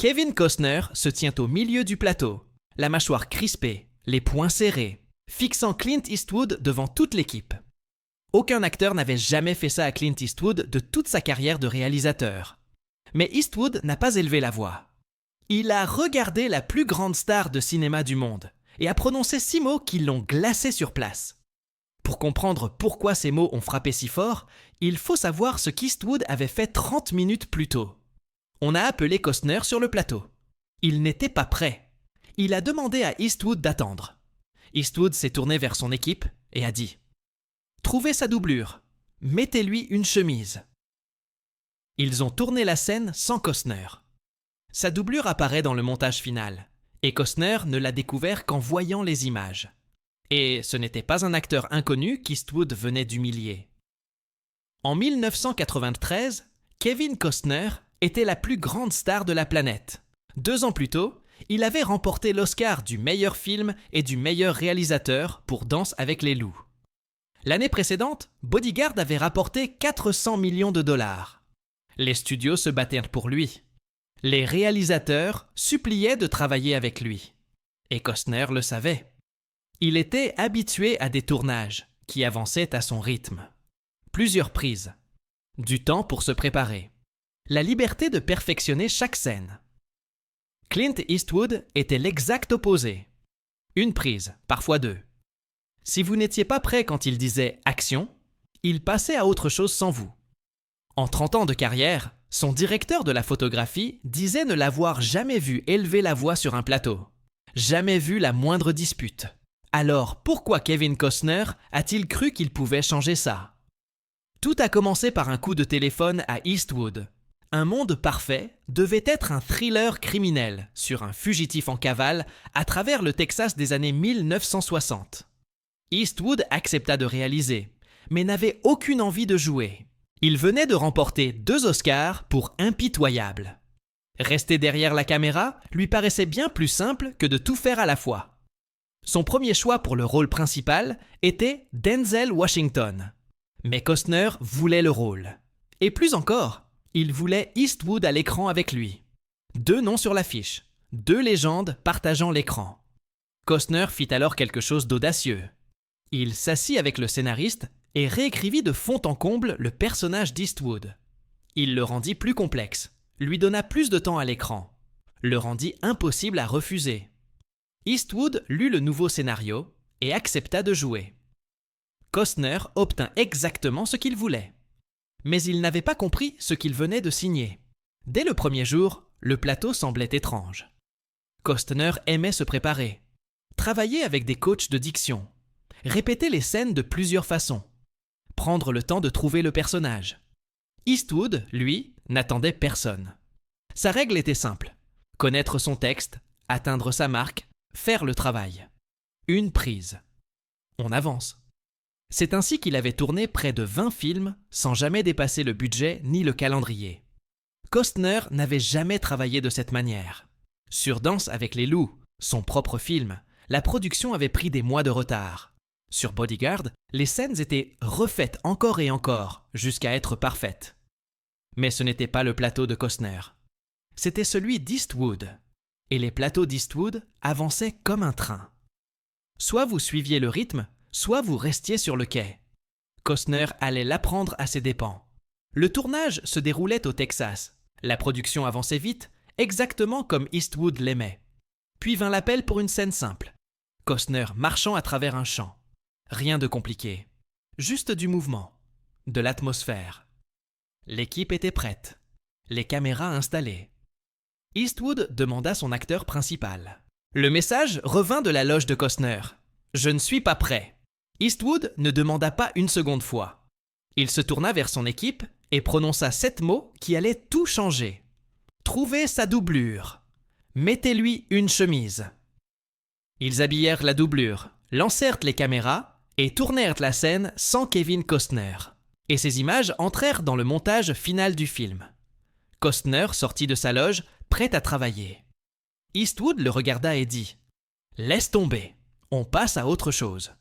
Kevin Costner se tient au milieu du plateau, la mâchoire crispée, les poings serrés, fixant Clint Eastwood devant toute l'équipe. Aucun acteur n'avait jamais fait ça à Clint Eastwood de toute sa carrière de réalisateur. Mais Eastwood n'a pas élevé la voix. Il a regardé la plus grande star de cinéma du monde et a prononcé 6 mots qui l'ont glacé sur place. Pour comprendre pourquoi ces mots ont frappé si fort, il faut savoir ce qu'Eastwood avait fait 30 minutes plus tôt. On a appelé Costner sur le plateau. Il n'était pas prêt. Il a demandé à Eastwood d'attendre. Eastwood s'est tourné vers son équipe et a dit « Trouvez sa doublure. Mettez-lui une chemise. » Ils ont tourné la scène sans Costner. Sa doublure apparaît dans le montage final, et Costner ne l'a découvert qu'en voyant les images. Et ce n'était pas un acteur inconnu qu'Eastwood venait d'humilier. En 1993, Kevin Costner était la plus grande star de la planète. 2 ans plus tôt, il avait remporté l'Oscar du meilleur film et du meilleur réalisateur pour Danse avec les loups. L'année précédente, Bodyguard avait rapporté 400 millions de dollars. Les studios se battaient pour lui. Les réalisateurs suppliaient de travailler avec lui. Et Costner le savait. Il était habitué à des tournages qui avançaient à son rythme. Plusieurs prises. Du temps pour se préparer. La liberté de perfectionner chaque scène. Clint Eastwood était l'exact opposé. Une prise, parfois 2. Si vous n'étiez pas prêt quand il disait « action », il passait à autre chose sans vous. En 30 ans de carrière, son directeur de la photographie disait ne l'avoir jamais vu élever la voix sur un plateau. Jamais vu la moindre dispute. Alors pourquoi Kevin Costner a-t-il cru qu'il pouvait changer ça? Tout a commencé par un coup de téléphone à Eastwood. Un monde parfait devait être un thriller criminel sur un fugitif en cavale à travers le Texas des années 1960. Eastwood accepta de réaliser, mais n'avait aucune envie de jouer. Il venait de remporter 2 Oscars pour Impitoyable. Rester derrière la caméra lui paraissait bien plus simple que de tout faire à la fois. Son premier choix pour le rôle principal était Denzel Washington. Mais Costner voulait le rôle. Et plus encore, il voulait Eastwood à l'écran avec lui. 2 noms sur l'affiche, 2 légendes partageant l'écran. Costner fit alors quelque chose d'audacieux. Il s'assit avec le scénariste et réécrivit de fond en comble le personnage d'Eastwood. Il le rendit plus complexe, lui donna plus de temps à l'écran, le rendit impossible à refuser. Eastwood lut le nouveau scénario et accepta de jouer. Costner obtint exactement ce qu'il voulait. Mais il n'avait pas compris ce qu'il venait de signer. Dès le premier jour, le plateau semblait étrange. Costner aimait se préparer, travailler avec des coachs de diction, répéter les scènes de plusieurs façons, prendre le temps de trouver le personnage. Eastwood, lui, n'attendait personne. Sa règle était simple, connaître son texte, atteindre sa marque, faire le travail. Une prise. On avance. C'est ainsi qu'il avait tourné près de 20 films sans jamais dépasser le budget ni le calendrier. Costner n'avait jamais travaillé de cette manière. Sur Danse avec les loups, son propre film, la production avait pris des mois de retard. Sur Bodyguard, les scènes étaient refaites encore et encore, jusqu'à être parfaites. Mais ce n'était pas le plateau de Costner. C'était celui d'Eastwood. Et les plateaux d'Eastwood avançaient comme un train. Soit vous suiviez le rythme, soit vous restiez sur le quai. Costner allait l'apprendre à ses dépens. Le tournage se déroulait au Texas. La production avançait vite, exactement comme Eastwood l'aimait. Puis vint l'appel pour une scène simple. Costner marchant à travers un champ. Rien de compliqué. Juste du mouvement. De l'atmosphère. L'équipe était prête. Les caméras installées. Eastwood demanda son acteur principal. Le message revint de la loge de Costner. « Je ne suis pas prêt ». Eastwood ne demanda pas une seconde fois. Il se tourna vers son équipe et prononça 7 mots qui allaient tout changer. « Trouvez sa doublure. Mettez-lui une chemise. » Ils habillèrent la doublure, lancèrent les caméras et tournèrent la scène sans Kevin Costner. Et ces images entrèrent dans le montage final du film. Costner sortit de sa loge, prêt à travailler. Eastwood le regarda et dit « Laisse tomber, on passe à autre chose. »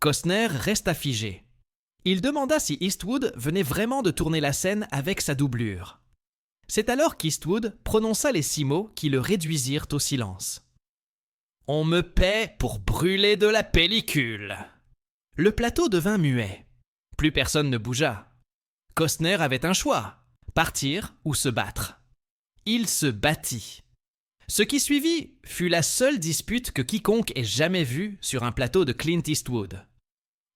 Costner resta figé. Il demanda si Eastwood venait vraiment de tourner la scène avec sa doublure. C'est alors qu'Eastwood prononça les 6 mots qui le réduisirent au silence. « On me paie pour brûler de la pellicule !» Le plateau devint muet. Plus personne ne bougea. Costner avait un choix, partir ou se battre. Il se battit. Ce qui suivit fut la seule dispute que quiconque ait jamais vue sur un plateau de Clint Eastwood.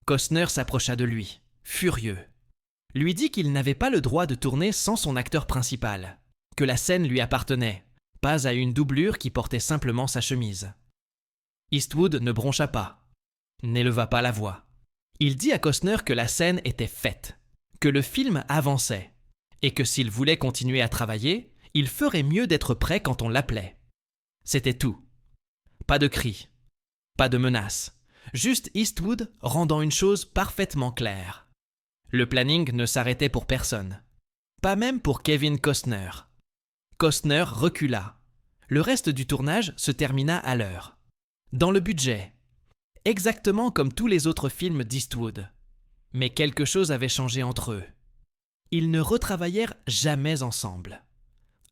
Costner s'approcha de lui, furieux. Lui dit qu'il n'avait pas le droit de tourner sans son acteur principal, que la scène lui appartenait, pas à une doublure qui portait simplement sa chemise. Eastwood ne broncha pas, n'éleva pas la voix. Il dit à Costner que la scène était faite, que le film avançait, et que s'il voulait continuer à travailler, il ferait mieux d'être prêt quand on l'appelait. C'était tout. Pas de cris, pas de menaces, juste Eastwood rendant une chose parfaitement claire. Le planning ne s'arrêtait pour personne, pas même pour Kevin Costner. Costner recula. Le reste du tournage se termina à l'heure. Dans le budget, exactement comme tous les autres films d'Eastwood. Mais quelque chose avait changé entre eux. Ils ne retravaillèrent jamais ensemble.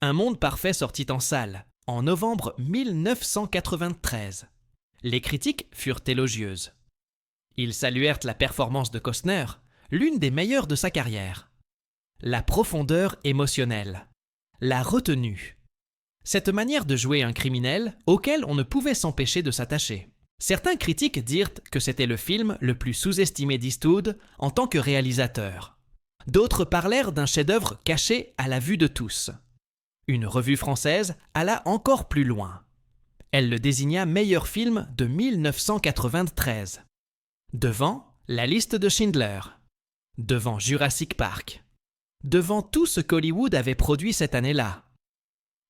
Un monde parfait sortit en salle, en novembre 1993. Les critiques furent élogieuses. Ils saluèrent la performance de Costner, l'une des meilleures de sa carrière. La profondeur émotionnelle, la retenue. Cette manière de jouer un criminel auquel on ne pouvait s'empêcher de s'attacher. Certains critiques dirent que c'était le film le plus sous-estimé d'Eastwood en tant que réalisateur. D'autres parlèrent d'un chef-d'œuvre caché à la vue de tous. Une revue française alla encore plus loin. Elle le désigna meilleur film de 1993. Devant La liste de Schindler. Devant Jurassic Park. Devant tout ce qu'Hollywood avait produit cette année-là.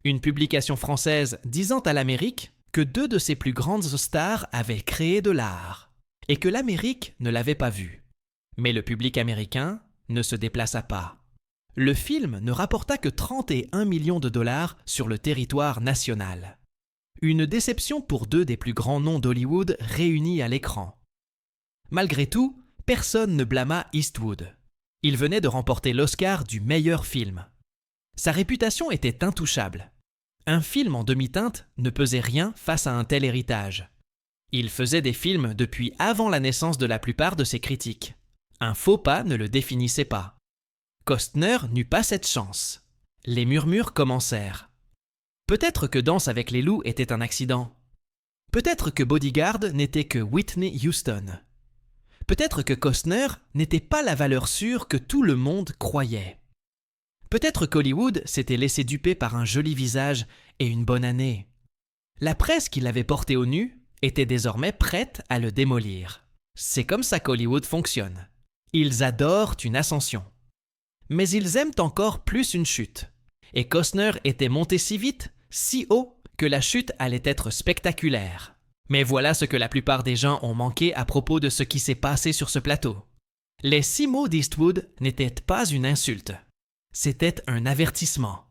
Une publication française disant à l'Amérique que 2 de ses plus grandes stars avaient créé de l'art et que l'Amérique ne l'avait pas vu. Mais le public américain ne se déplaça pas. Le film ne rapporta que 31 millions de dollars sur le territoire national. Une déception pour 2 des plus grands noms d'Hollywood réunis à l'écran. Malgré tout, personne ne blâma Eastwood. Il venait de remporter l'Oscar du meilleur film. Sa réputation était intouchable. Un film en demi-teinte ne pesait rien face à un tel héritage. Il faisait des films depuis avant la naissance de la plupart de ses critiques. Un faux pas ne le définissait pas. Costner n'eut pas cette chance. Les murmures commencèrent. Peut-être que Danse avec les loups était un accident. Peut-être que Bodyguard n'était que Whitney Houston. Peut-être que Costner n'était pas la valeur sûre que tout le monde croyait. Peut-être qu'Hollywood s'était laissé duper par un joli visage et une bonne année. La presse qui l'avait porté au nu était désormais prête à le démolir. C'est comme ça qu'Hollywood fonctionne. Ils adorent une ascension. Mais ils aiment encore plus une chute. Et Costner était monté si vite, si haut, que la chute allait être spectaculaire. Mais voilà ce que la plupart des gens ont manqué à propos de ce qui s'est passé sur ce plateau. Les 6 mots d'Eastwood n'étaient pas une insulte. C'était un avertissement.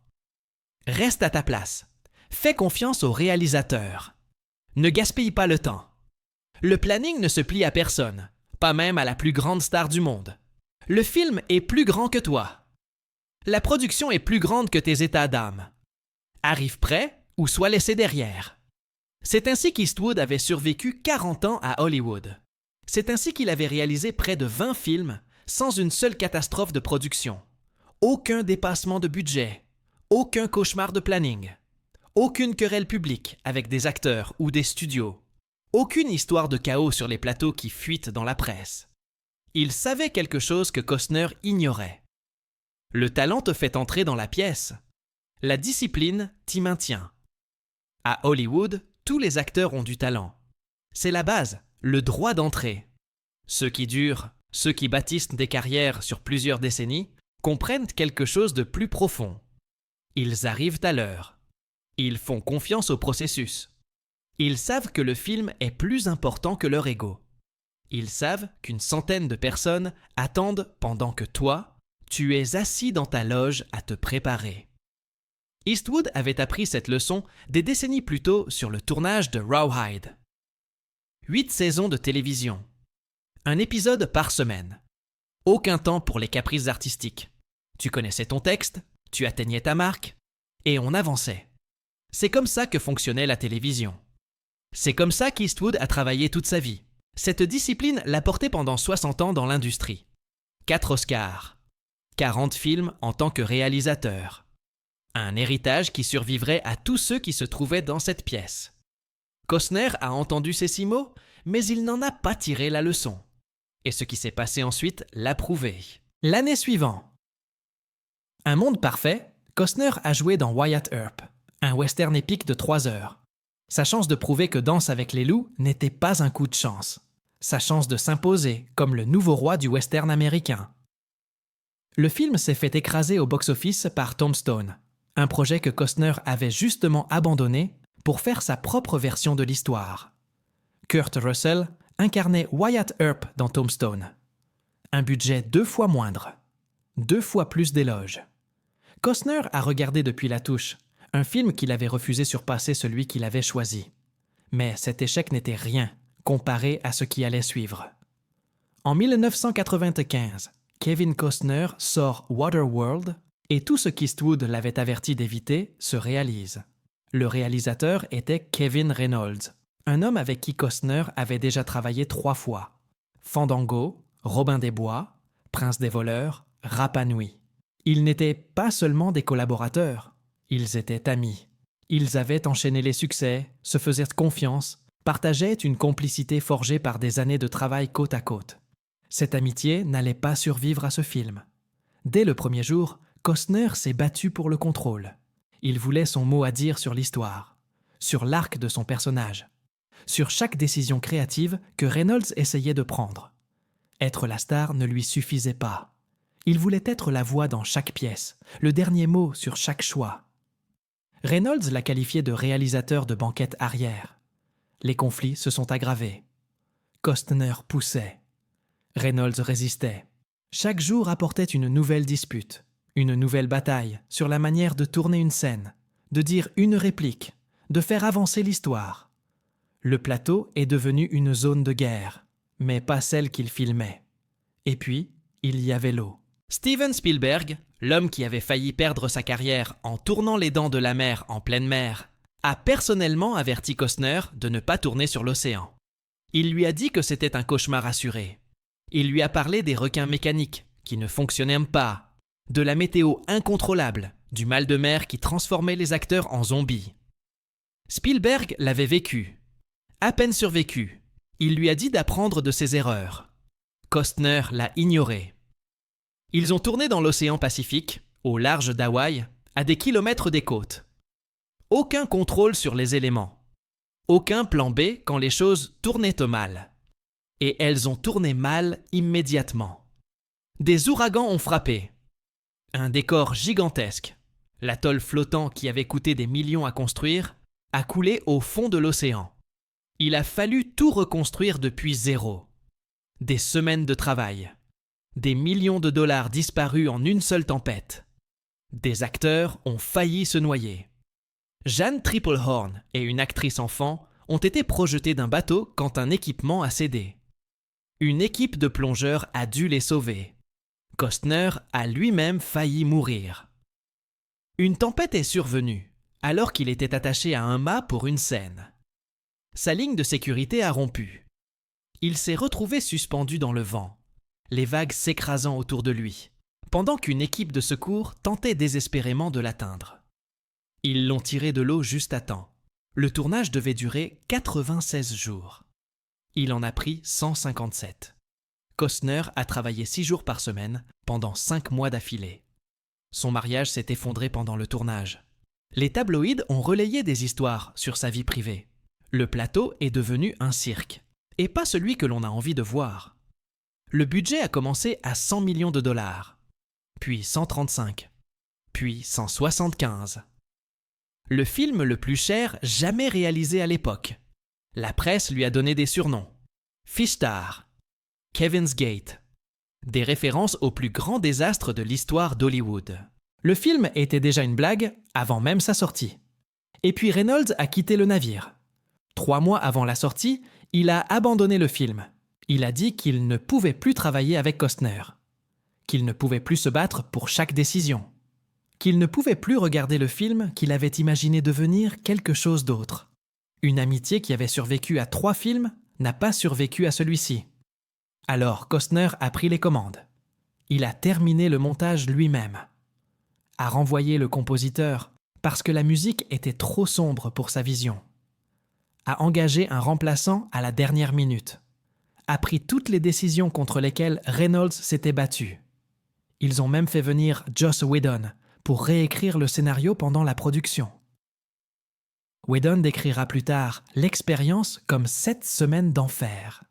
Reste à ta place. Fais confiance au réalisateur. Ne gaspille pas le temps. Le planning ne se plie à personne, pas même à la plus grande star du monde. Le film est plus grand que toi. La production est plus grande que tes états d'âme. Arrive prêt ou sois laissé derrière. C'est ainsi qu'Eastwood avait survécu 40 ans à Hollywood. C'est ainsi qu'il avait réalisé près de 20 films sans une seule catastrophe de production. Aucun dépassement de budget, aucun cauchemar de planning, aucune querelle publique avec des acteurs ou des studios, aucune histoire de chaos sur les plateaux qui fuitent dans la presse. Il savait quelque chose que Costner ignorait. Le talent te fait entrer dans la pièce. La discipline t'y maintient. À Hollywood, tous les acteurs ont du talent. C'est la base, le droit d'entrée. Ceux qui durent, ceux qui bâtissent des carrières sur plusieurs décennies, comprennent quelque chose de plus profond. Ils arrivent à l'heure. Ils font confiance au processus. Ils savent que le film est plus important que leur ego. Ils savent qu'une centaine de personnes attendent pendant que toi, tu es assis dans ta loge à te préparer. Eastwood avait appris cette leçon des décennies plus tôt sur le tournage de Rawhide. 8 saisons de télévision. Un épisode par semaine. Aucun temps pour les caprices artistiques. Tu connaissais ton texte, tu atteignais ta marque, et on avançait. C'est comme ça que fonctionnait la télévision. C'est comme ça qu'Eastwood a travaillé toute sa vie. Cette discipline l'a porté pendant 60 ans dans l'industrie. 4 Oscars, 40 films en tant que réalisateur. Un héritage qui survivrait à tous ceux qui se trouvaient dans cette pièce. Costner a entendu ces 6 mots, mais il n'en a pas tiré la leçon. Et ce qui s'est passé ensuite l'a prouvé. L'année suivante. Un monde parfait, Costner a joué dans Wyatt Earp, un western épique de 3 heures. Sa chance de prouver que Danse avec les loups n'était pas un coup de chance. Sa chance de s'imposer comme le nouveau roi du western américain. Le film s'est fait écraser au box-office par Tombstone, un projet que Costner avait justement abandonné pour faire sa propre version de l'histoire. Kurt Russell incarnait Wyatt Earp dans Tombstone. Un budget 2 fois moindre, 2 fois plus d'éloges. Costner a regardé depuis la touche, un film qu'il avait refusé surpasser celui qu'il avait choisi. Mais cet échec n'était rien comparé à ce qui allait suivre. En 1995, Kevin Costner sort Waterworld et tout ce qu'Eastwood l'avait averti d'éviter se réalise. Le réalisateur était Kevin Reynolds, un homme avec qui Costner avait déjà travaillé 3 fois. Fandango, Robin des Bois, Prince des voleurs, Rapa Nui. Ils n'étaient pas seulement des collaborateurs, ils étaient amis. Ils avaient enchaîné les succès, se faisaient confiance, partageaient une complicité forgée par des années de travail côte à côte. Cette amitié n'allait pas survivre à ce film. Dès le premier jour, Costner s'est battu pour le contrôle. Il voulait son mot à dire sur l'histoire, sur l'arc de son personnage, sur chaque décision créative que Reynolds essayait de prendre. Être la star ne lui suffisait pas. Il voulait être la voix dans chaque pièce, le dernier mot sur chaque choix. Reynolds l'a qualifié de réalisateur de banquette arrière. Les conflits se sont aggravés. Costner poussait. Reynolds résistait. Chaque jour apportait une nouvelle dispute, une nouvelle bataille sur la manière de tourner une scène, de dire une réplique, de faire avancer l'histoire. Le plateau est devenu une zone de guerre, mais pas celle qu'il filmait. Et puis, il y avait l'eau. Steven Spielberg, l'homme qui avait failli perdre sa carrière en tournant les dents de la mer en pleine mer, a personnellement averti Costner de ne pas tourner sur l'océan. Il lui a dit que c'était un cauchemar assuré. Il lui a parlé des requins mécaniques qui ne fonctionnaient pas, de la météo incontrôlable, du mal de mer qui transformait les acteurs en zombies. Spielberg l'avait vécu, à peine survécu. Il lui a dit d'apprendre de ses erreurs. Costner l'a ignoré. Ils ont tourné dans l'océan Pacifique, au large d'Hawaï, à des kilomètres des côtes. Aucun contrôle sur les éléments. Aucun plan B quand les choses tournaient au mal. Et elles ont tourné mal immédiatement. Des ouragans ont frappé. Un décor gigantesque, l'atoll flottant qui avait coûté des millions à construire, a coulé au fond de l'océan. Il a fallu tout reconstruire depuis zéro. Des semaines de travail. Des millions de dollars disparus en une seule tempête. Des acteurs ont failli se noyer. Jeanne Tripplehorn et une actrice enfant ont été projetées d'un bateau quand un équipement a cédé. Une équipe de plongeurs a dû les sauver. Costner a lui-même failli mourir. Une tempête est survenue, alors qu'il était attaché à un mât pour une scène. Sa ligne de sécurité a rompu. Il s'est retrouvé suspendu dans le vent, les vagues s'écrasant autour de lui, pendant qu'une équipe de secours tentait désespérément de l'atteindre. Ils l'ont tiré de l'eau juste à temps. Le tournage devait durer 96 jours. Il en a pris 157. Costner a travaillé 6 jours par semaine pendant 5 mois d'affilée. Son mariage s'est effondré pendant le tournage. Les tabloïds ont relayé des histoires sur sa vie privée. Le plateau est devenu un cirque, et pas celui que l'on a envie de voir. Le budget a commencé à 100 millions de dollars, puis 135, puis 175. Le film le plus cher jamais réalisé à l'époque. La presse lui a donné des surnoms. Fishtar, Kevin's Gate, des références aux plus grands désastres de l'histoire d'Hollywood. Le film était déjà une blague avant même sa sortie. Et puis Reynolds a quitté le navire. 3 mois avant la sortie, il a abandonné le film. Il a dit qu'il ne pouvait plus travailler avec Costner, qu'il ne pouvait plus se battre pour chaque décision. qu'il ne pouvait plus regarder le film qu'il avait imaginé devenir quelque chose d'autre. Une amitié qui avait survécu à 3 films n'a pas survécu à celui-ci. Alors Costner a pris les commandes. Il a terminé le montage lui-même. A renvoyé le compositeur parce que la musique était trop sombre pour sa vision. A engagé un remplaçant à la dernière minute. A pris toutes les décisions contre lesquelles Reynolds s'était battu. Ils ont même fait venir Joss Whedon pour réécrire le scénario pendant la production. Whedon décrira plus tard l'expérience comme 7 semaines d'enfer.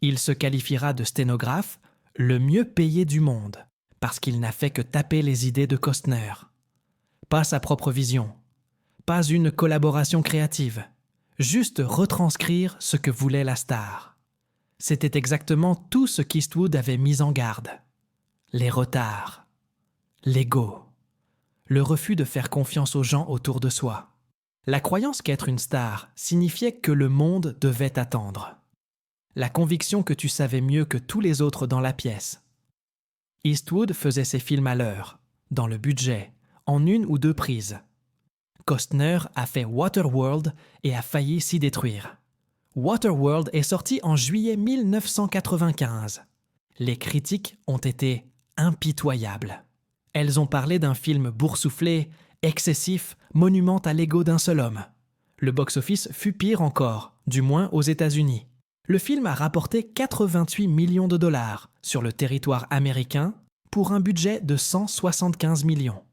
Il se qualifiera de sténographe le mieux payé du monde parce qu'il n'a fait que taper les idées de Costner. Pas sa propre vision, pas une collaboration créative, juste retranscrire ce que voulait la star. C'était exactement tout ce qu'Eastwood avait mis en garde. Les retards, l'ego, le refus de faire confiance aux gens autour de soi. La croyance qu'être une star signifiait que le monde devait t'attendre. La conviction que tu savais mieux que tous les autres dans la pièce. Eastwood faisait ses films à l'heure, dans le budget, en 1 ou 2 prises. Costner a fait Waterworld et a failli s'y détruire. Waterworld est sorti en juillet 1995. Les critiques ont été impitoyables. Elles ont parlé d'un film boursouflé, excessif, monument à l'ego d'un seul homme. Le box-office fut pire encore, du moins aux États-Unis. Le film a rapporté 88 millions de dollars sur le territoire américain pour un budget de 175 millions.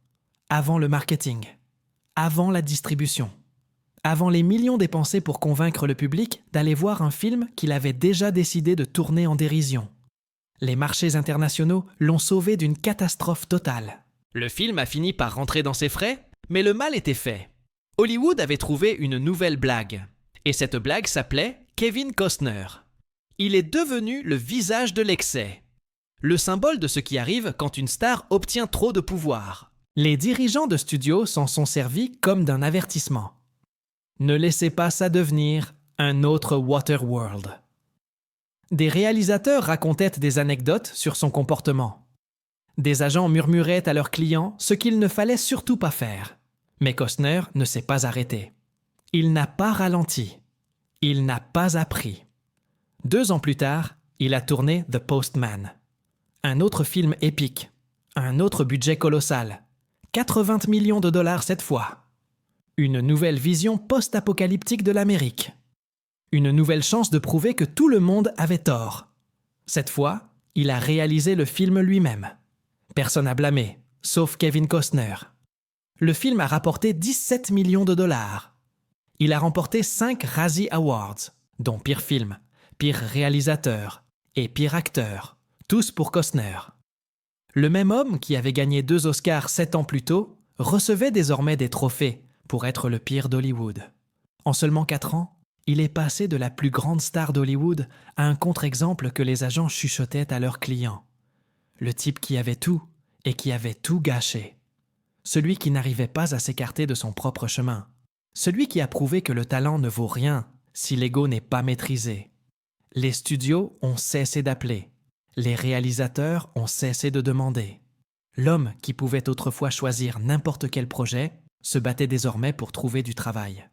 Avant le marketing, avant la distribution, avant les millions dépensés pour convaincre le public d'aller voir un film qu'il avait déjà décidé de tourner en dérision. Les marchés internationaux l'ont sauvé d'une catastrophe totale. Le film a fini par rentrer dans ses frais, mais le mal était fait. Hollywood avait trouvé une nouvelle blague. Et cette blague s'appelait Kevin Costner. Il est devenu le visage de l'excès. Le symbole de ce qui arrive quand une star obtient trop de pouvoir. Les dirigeants de studio s'en sont servis comme d'un avertissement. Ne laissez pas ça devenir un autre Waterworld. Des réalisateurs racontaient des anecdotes sur son comportement. Des agents murmuraient à leurs clients ce qu'il ne fallait surtout pas faire. Mais Costner ne s'est pas arrêté. Il n'a pas ralenti. Il n'a pas appris. 2 ans plus tard, il a tourné The Postman. Un autre film épique. Un autre budget colossal. 80 millions de dollars cette fois. Une nouvelle vision post-apocalyptique de l'Amérique. Une nouvelle chance de prouver que tout le monde avait tort. Cette fois, il a réalisé le film lui-même. Personne à blâmer, sauf Kevin Costner. Le film a rapporté 17 millions de dollars. Il a remporté 5 Razzie Awards, dont pire film, pire réalisateur et pire acteur, tous pour Costner. Le même homme qui avait gagné 2 Oscars 7 ans plus tôt recevait désormais des trophées pour être le pire d'Hollywood. En seulement 4 ans, il est passé de la plus grande star d'Hollywood à un contre-exemple que les agents chuchotaient à leurs clients. Le type qui avait tout et qui avait tout gâché. Celui qui n'arrivait pas à s'écarter de son propre chemin. Celui qui a prouvé que le talent ne vaut rien si l'ego n'est pas maîtrisé. Les studios ont cessé d'appeler. Les réalisateurs ont cessé de demander. L'homme qui pouvait autrefois choisir n'importe quel projet se battait désormais pour trouver du travail.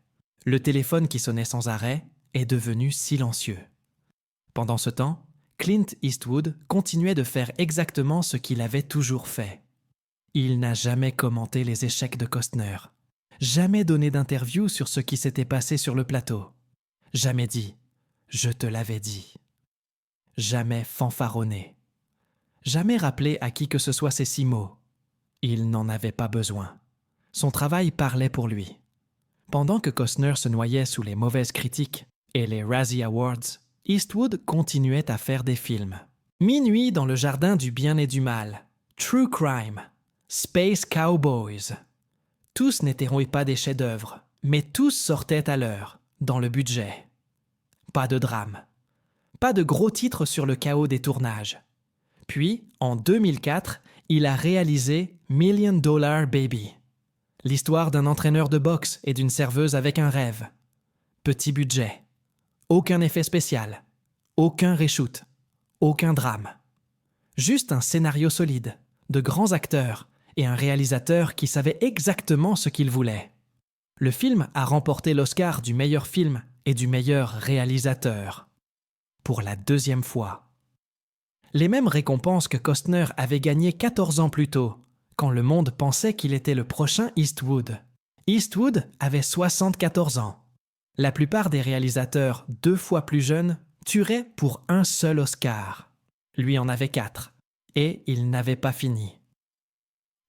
Le téléphone qui sonnait sans arrêt est devenu silencieux. Pendant ce temps, Clint Eastwood continuait de faire exactement ce qu'il avait toujours fait. Il n'a jamais commenté les échecs de Costner, jamais donné d'interview sur ce qui s'était passé sur le plateau, jamais dit « je te l'avais dit », jamais fanfaronné, jamais rappelé à qui que ce soit ces 6 mots. Il n'en avait pas besoin. Son travail parlait pour lui. Pendant que Costner se noyait sous les mauvaises critiques et les Razzie Awards, Eastwood continuait à faire des films. Minuit dans le jardin du bien et du mal, True Crime, Space Cowboys. Tous n'étaient pas des chefs-d'œuvre, mais tous sortaient à l'heure, dans le budget. Pas de drame. Pas de gros titres sur le chaos des tournages. Puis, en 2004, il a réalisé Million Dollar Baby. L'histoire d'un entraîneur de boxe et d'une serveuse avec un rêve. Petit budget. Aucun effet spécial. Aucun reshoot. Aucun drame. Juste un scénario solide, de grands acteurs et un réalisateur qui savait exactement ce qu'il voulait. Le film a remporté l'Oscar du meilleur film et du meilleur réalisateur. Pour la 2e fois. Les mêmes récompenses que Costner avait gagnées 14 ans plus tôt, quand le monde pensait qu'il était le prochain Eastwood. Eastwood avait 74 ans. La plupart des réalisateurs 2 fois plus jeunes tueraient pour un seul Oscar. Lui en avait 4, et il n'avait pas fini.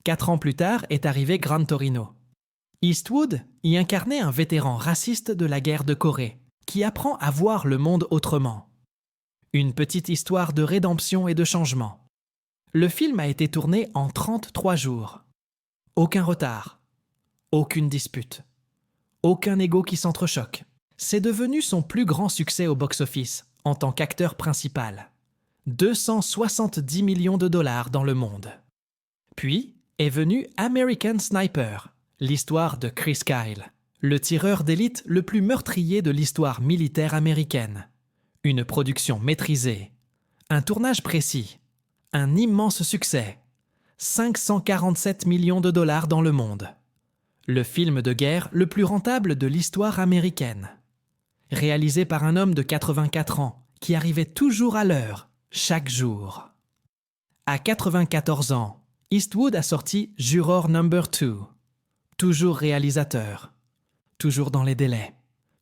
4 ans plus tard est arrivé Gran Torino. Eastwood y incarnait un vétéran raciste de la guerre de Corée, qui apprend à voir le monde autrement. Une petite histoire de rédemption et de changement. Le film a été tourné en 33 jours. Aucun retard. Aucune dispute. Aucun ego qui s'entrechoque. C'est devenu son plus grand succès au box-office en tant qu'acteur principal. 270 millions de dollars dans le monde. Puis est venu American Sniper, l'histoire de Chris Kyle, le tireur d'élite le plus meurtrier de l'histoire militaire américaine. Une production maîtrisée, un tournage précis, un immense succès, 547 millions de dollars dans le monde. Le film de guerre le plus rentable de l'histoire américaine. Réalisé par un homme de 84 ans qui arrivait toujours à l'heure, chaque jour. À 94 ans, Eastwood a sorti Juror No. 2. Toujours réalisateur, toujours dans les délais,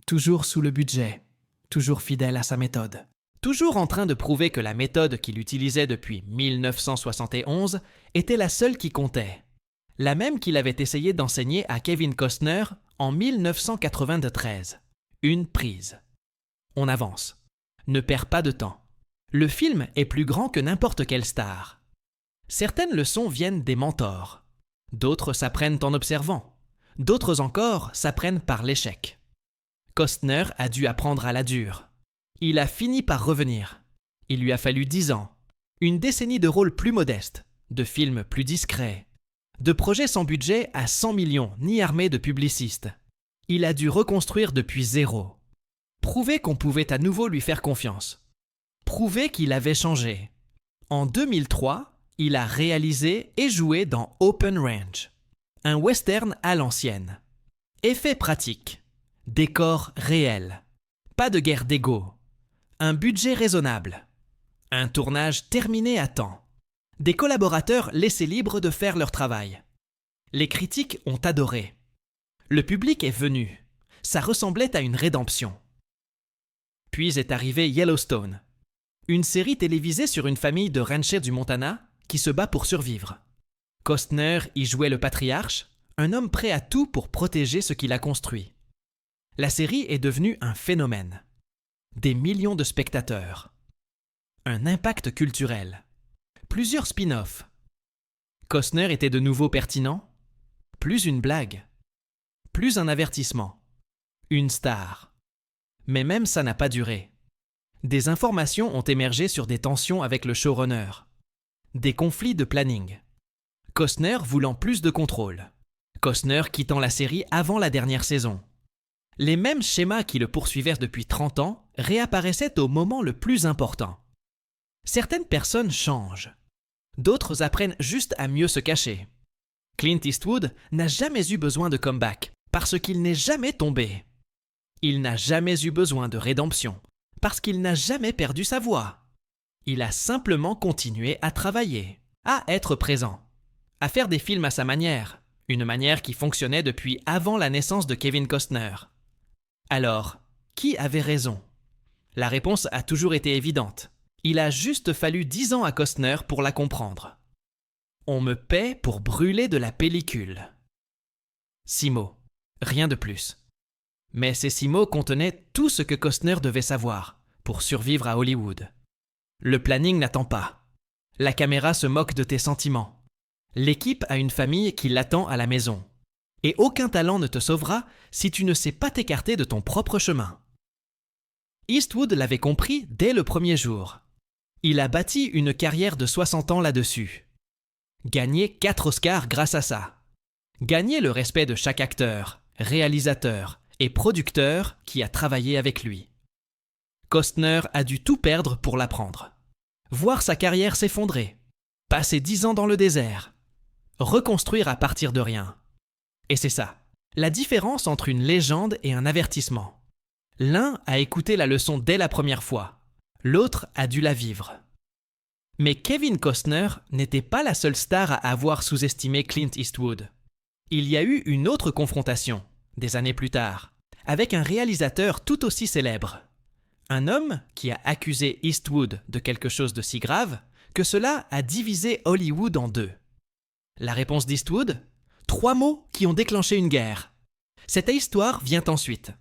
toujours sous le budget, toujours fidèle à sa méthode. Toujours en train de prouver que la méthode qu'il utilisait depuis 1971 était la seule qui comptait. La même qu'il avait essayé d'enseigner à Kevin Costner en 1993. Une prise. On avance. Ne perds pas de temps. Le film est plus grand que n'importe quelle star. Certaines leçons viennent des mentors. D'autres s'apprennent en observant. D'autres encore s'apprennent par l'échec. Costner a dû apprendre à la dure. Il a fini par revenir. Il lui a fallu 10 ans. Une décennie de rôles plus modestes, de films plus discrets, de projets sans budget à 100 millions, ni armés de publicistes. Il a dû reconstruire depuis zéro. Prouver qu'on pouvait à nouveau lui faire confiance. Prouver qu'il avait changé. En 2003, il a réalisé et joué dans Open Range, un western à l'ancienne. Effets pratiques, décors réels, pas de guerre d'ego, un budget raisonnable, un tournage terminé à temps, des collaborateurs laissés libres de faire leur travail. Les critiques ont adoré. Le public est venu. Ça ressemblait à une rédemption. Puis est arrivé Yellowstone, une série télévisée sur une famille de ranchers du Montana qui se bat pour survivre. Costner y jouait le patriarche, un homme prêt à tout pour protéger ce qu'il a construit. La série est devenue un phénomène. Des millions de spectateurs. Un impact culturel. Plusieurs spin-offs. Costner était de nouveau pertinent. Plus une blague. Plus un avertissement. Une star. Mais même ça n'a pas duré. Des informations ont émergé sur des tensions avec le showrunner. Des conflits de planning. Costner voulant plus de contrôle. Costner quittant la série avant la dernière saison. Les mêmes schémas qui le poursuivaient depuis 30 ans réapparaissaient au moment le plus important. Certaines personnes changent. D'autres apprennent juste à mieux se cacher. Clint Eastwood n'a jamais eu besoin de comeback, parce qu'il n'est jamais tombé. Il n'a jamais eu besoin de rédemption, parce qu'il n'a jamais perdu sa voix. Il a simplement continué à travailler, à être présent, à faire des films à sa manière, une manière qui fonctionnait depuis avant la naissance de Kevin Costner. Alors, qui avait raison? La réponse a toujours été évidente. Il a juste fallu 10 ans à Costner pour la comprendre. On me paie pour brûler de la pellicule. 6 mots, rien de plus. Mais ces 6 mots contenaient tout ce que Costner devait savoir pour survivre à Hollywood. Le planning n'attend pas. La caméra se moque de tes sentiments. L'équipe a une famille qui l'attend à la maison. Et aucun talent ne te sauvera si tu ne sais pas t'écarter de ton propre chemin. Eastwood l'avait compris dès le premier jour. Il a bâti une carrière de 60 ans là-dessus. Gagné 4 Oscars grâce à ça. Gagné le respect de chaque acteur, réalisateur et producteur qui a travaillé avec lui. Costner a dû tout perdre pour l'apprendre. Voir sa carrière s'effondrer. Passer 10 ans dans le désert. reconstruire à partir de rien. Et c'est ça, la différence entre une légende et un avertissement. L'un a écouté la leçon dès la première fois, l'autre a dû la vivre. Mais Kevin Costner n'était pas la seule star à avoir sous-estimé Clint Eastwood. Il y a eu une autre confrontation, des années plus tard, avec un réalisateur tout aussi célèbre. Un homme qui a accusé Eastwood de quelque chose de si grave que cela a divisé Hollywood en deux. La réponse d'Eastwood ? 3 mots qui ont déclenché une guerre. Cette histoire vient ensuite,